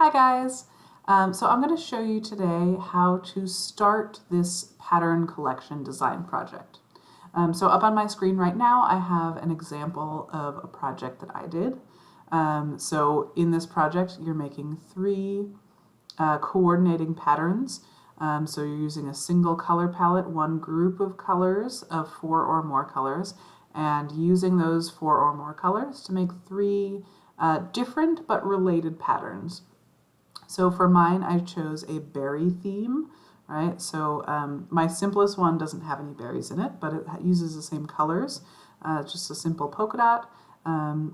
Hi guys! So I'm going to show you today how to start this pattern collection design project. So up on my screen right now I have an example of a project that I did. So in this project you're making three coordinating patterns. So you're using a single color palette, one group of colors of 4 or more colors, and using those 4 or more colors to make three different but related patterns. So for mine, I chose a berry theme, right? So my simplest one doesn't have any berries in it, but it uses the same colors, just a simple polka dot. And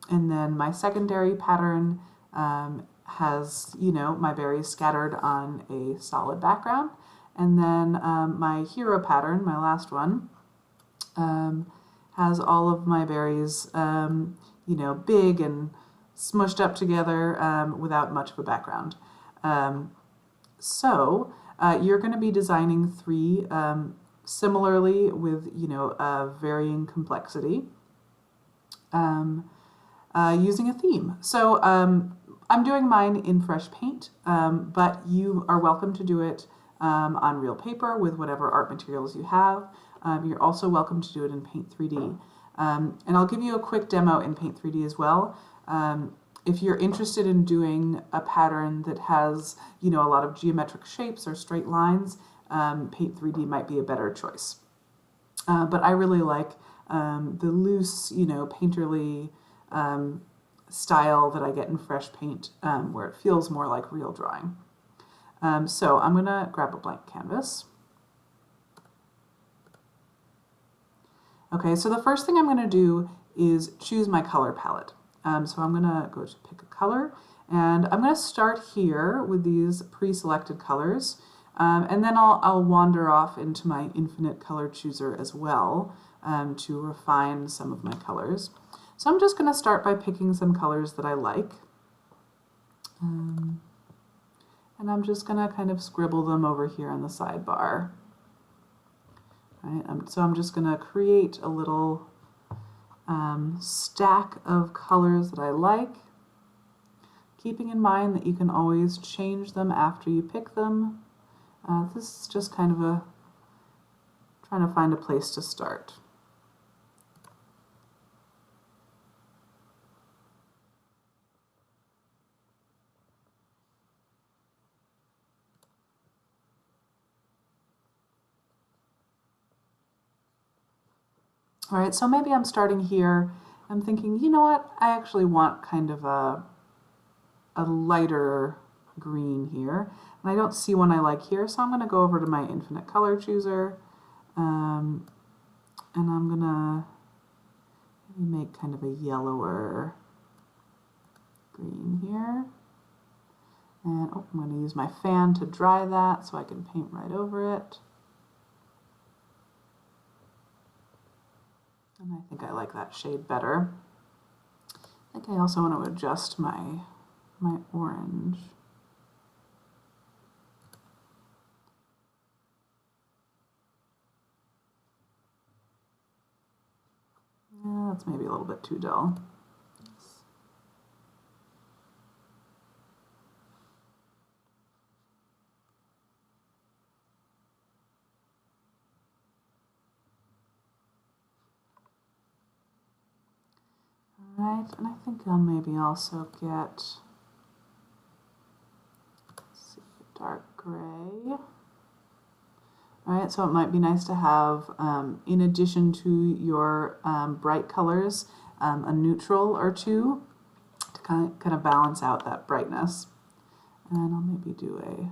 then my secondary pattern has, my berries scattered on a solid background. And then my hero pattern, my last one, has all of my berries, big and smushed up together without much of a background. So you're going to be designing three similarly with varying complexity using a theme. So I'm doing mine in fresh paint, but you are welcome to do it on real paper with whatever art materials you have. You're also welcome to do it in Paint 3D. And I'll give you a quick demo in Paint 3D as well. If you're interested in doing a pattern that has, a lot of geometric shapes or straight lines, Paint 3D might be a better choice. But I really like the loose, painterly style that I get in fresh paint, where it feels more like real drawing. So I'm going to grab a blank canvas. Okay, so the first thing I'm going to do is choose my color palette. So I'm going to go to pick a color, and I'm going to start here with these pre-selected colors, and then I'll wander off into my infinite color chooser as well to refine some of my colors. So I'm just going to start by picking some colors that I like, and I'm just going to kind of scribble them over here on the sidebar. Right, so I'm just going to create a little stack of colors that I like, keeping in mind that you can always change them after you pick them. This is just kind of trying to find a place to start. All right, so maybe I'm starting here. I'm thinking, you know what? I actually want kind of a lighter green here. And I don't see one I like here, so I'm going to go over to my infinite color chooser. And I'm going to make kind of a yellower green here. And I'm going to use my fan to dry that so I can paint right over it. And I think I like that shade better. I think I also want to adjust my orange. Yeah, that's maybe a little bit too dull. Alright, and I think I'll maybe also get, let's see, dark gray. Alright, so it might be nice to have, in addition to your bright colors, a neutral or two to kind of balance out that brightness. And I'll maybe do a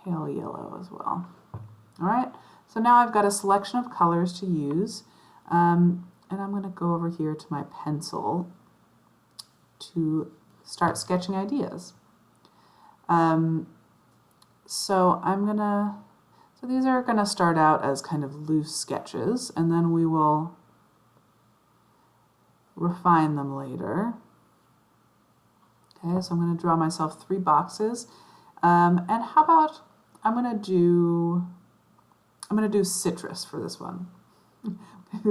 pale yellow as well. Alright, so now I've got a selection of colors to use. And I'm going to go over here to my pencil to start sketching ideas. So these are going to start out as kind of loose sketches, and then we will refine them later. Okay, so I'm going to draw myself 3 boxes. And how about I'm going to do citrus for this one.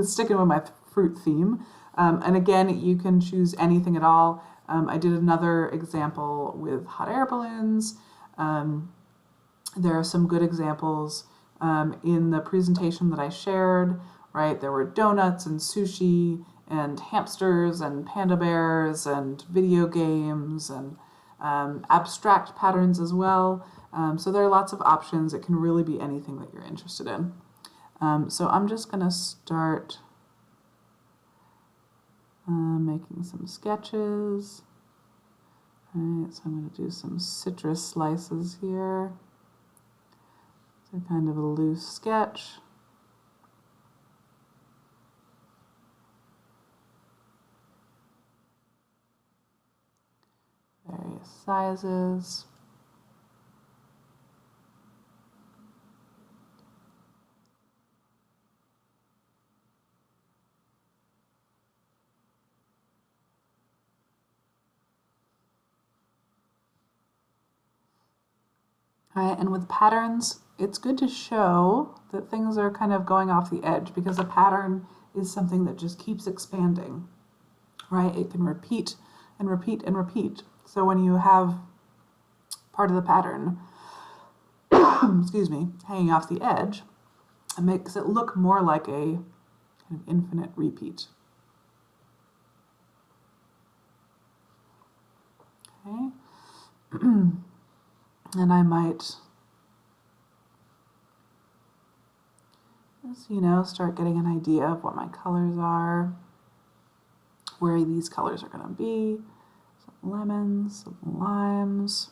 Sticking with my fruit theme. And again, you can choose anything at all. I did another example with hot air balloons. There are some good examples in the presentation that I shared, right? There were donuts and sushi and hamsters and panda bears and video games and abstract patterns as well. So there are lots of options. It can really be anything that you're interested in. So I'm just going to start making some sketches. All right, so I'm going to do some citrus slices here. So kind of a loose sketch. Various sizes. All right, and with patterns, it's good to show that things are kind of going off the edge, because a pattern is something that just keeps expanding, right? It can repeat and repeat and repeat. So when you have part of the pattern, excuse me, hanging off the edge, it makes it look more like a kind of infinite repeat. Okay. And I might just, start getting an idea of what my colors are, where these colors are going to be. Some lemons, some limes,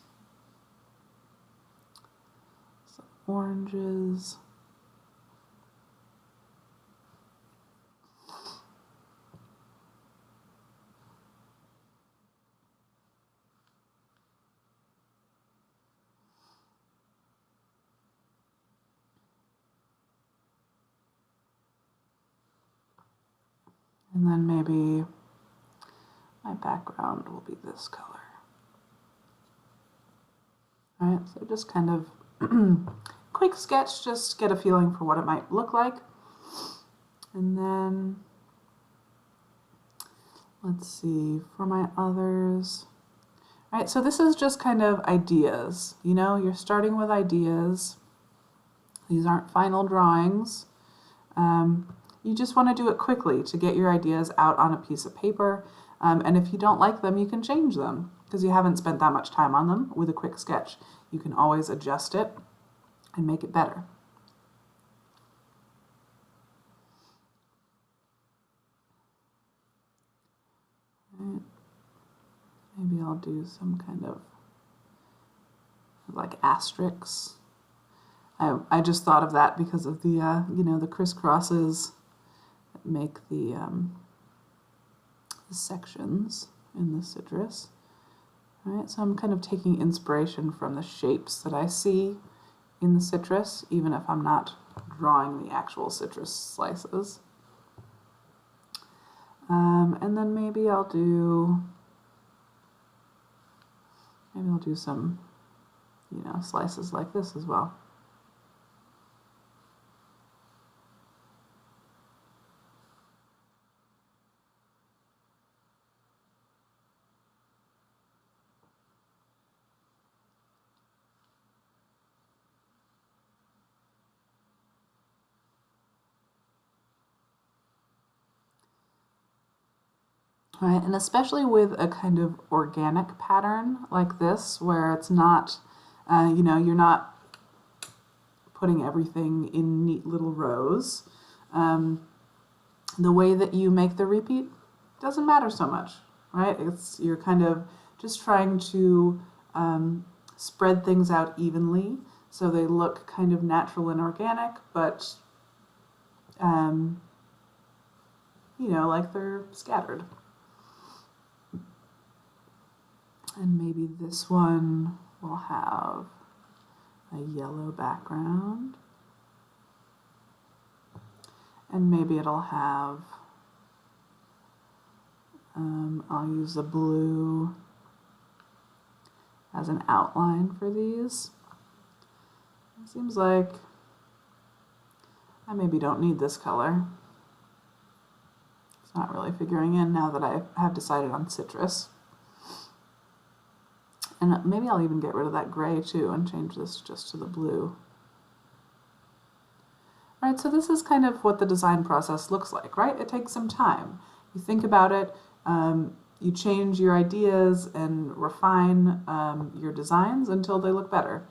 some oranges. And then maybe my background will be this color. All right, so just kind of quick sketch, just get a feeling for what it might look like. And then, let's see, for my others. All right, so this is just kind of ideas. You're starting with ideas. These aren't final drawings. You just want to do it quickly to get your ideas out on a piece of paper. And if you don't like them, you can change them because you haven't spent that much time on them. With a quick sketch, you can always adjust it and make it better. Right. Maybe I'll do some kind of like asterisks. I just thought of that because of the the crisscrosses that make the sections in the citrus. All right, so I'm kind of taking inspiration from the shapes that I see in the citrus, even if I'm not drawing the actual citrus slices. And then maybe I'll do some, slices like this as well. Right, and especially with a kind of organic pattern like this, where it's not, you're not putting everything in neat little rows. The way that you make the repeat doesn't matter so much, right? You're kind of just trying to spread things out evenly so they look kind of natural and organic, but like they're scattered. And maybe this one will have a yellow background. And maybe it'll have, I'll use a blue as an outline for these. It seems like I maybe don't need this color. It's not really figuring in now that I have decided on citrus. And maybe I'll even get rid of that gray too and change this just to the blue. All right, so this is kind of what the design process looks like, right? It takes some time. You think about it, you change your ideas and refine your designs until they look better.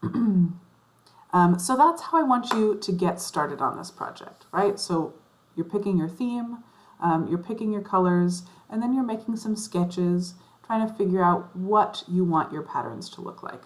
So that's how I want you to get started on this project, right? So you're picking your theme, you're picking your colors, and then you're making some sketches, trying to figure out what you want your patterns to look like.